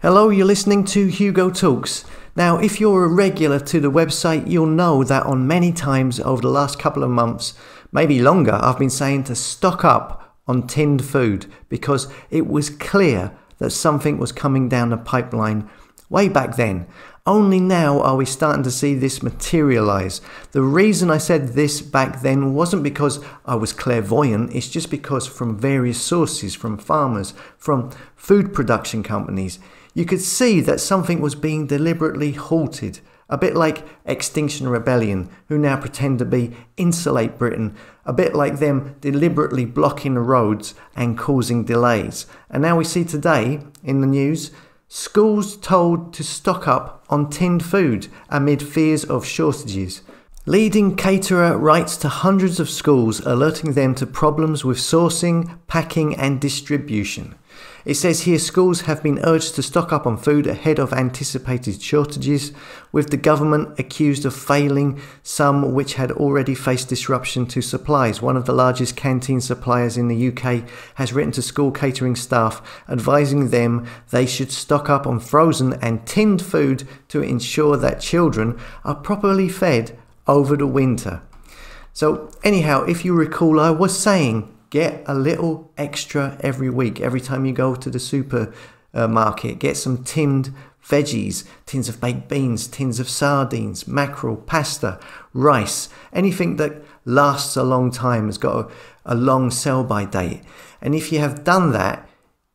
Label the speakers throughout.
Speaker 1: Hello, you're listening to Hugo Talks. Now, if you're a regular to the website, you'll know that on many times over the last couple of months, maybe longer, I've been saying to stock up on tinned food because it was clear that something was coming down the pipeline way back then. Only now are we starting to see this materialize. The reason I said this back then wasn't because I was clairvoyant, it's just because from various sources, from farmers, from food production companies, you could see that something was being deliberately halted, a bit like Extinction Rebellion, who now pretend to be Insulate Britain, a bit like them deliberately blocking the roads and causing delays. And now we see today in the news, schools told to stock up on tinned food amid fears of shortages. Leading caterer writes to hundreds of schools alerting them to problems with sourcing, packing and distribution. It says here schools have been urged to stock up on food ahead of anticipated shortages, with the government accused of failing some which had already faced disruption to supplies. One of the largest canteen suppliers in the UK has written to school catering staff advising them they should stock up on frozen and tinned food to ensure that children are properly fed over the winter. So anyhow, if you recall, I was saying get a little extra every week. Every time you go to the supermarket, get some tinned veggies, tins of baked beans, tins of sardines, mackerel, pasta, rice, anything that lasts a long time, has got a long sell-by date. And if you have done that,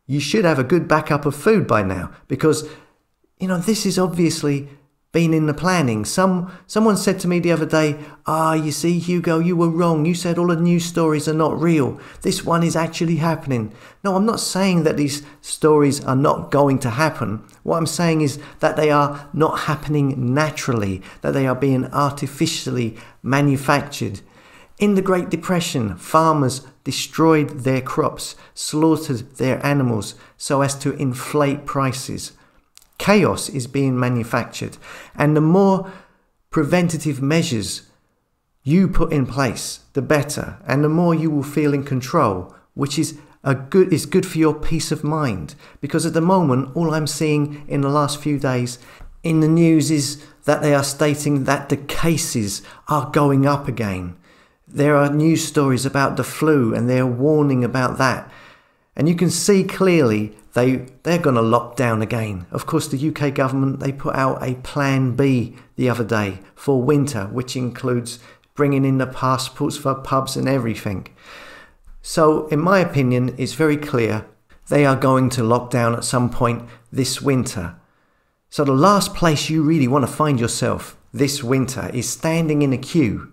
Speaker 1: you should have a good backup of food by now, because, you know, this is obviously been in the planning. Someone said to me the other day, you see, Hugo, you were wrong. You said all the news stories are not real. This one is actually happening. No, I'm not saying that these stories are not going to happen. What I'm saying is that they are not happening naturally, that they are being artificially manufactured. In the Great Depression, farmers destroyed their crops, slaughtered their animals so as to inflate prices. Chaos is being manufactured, and the more preventative measures you put in place, the better, and the more you will feel in control, which is good for your peace of mind. Because at the moment, all I'm seeing in the last few days in the news is that they are stating that the cases are going up again. There are news stories about the flu, and they're warning about that. And you can see clearly they're going to lock down again. Of course, the UK government, they put out a plan B the other day for winter, which includes bringing in the passports for pubs and everything. So, in my opinion, it's very clear they are going to lock down at some point this winter. So the last place you really want to find yourself this winter is standing in a queue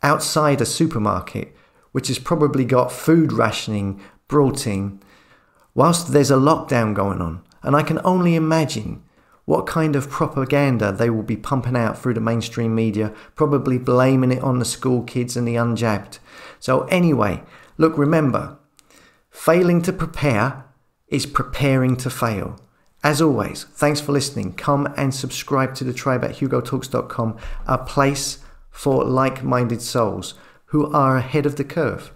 Speaker 1: outside a supermarket, which has probably got food rationing brought in, whilst there's a lockdown going on. And I can only imagine what kind of propaganda they will be pumping out through the mainstream media, probably blaming it on the school kids and the unjabbed. So anyway, look, remember, failing to prepare is preparing to fail. As always, thanks for listening. Come and subscribe to the tribe at hugotalks.com, a place for like-minded souls who are ahead of the curve.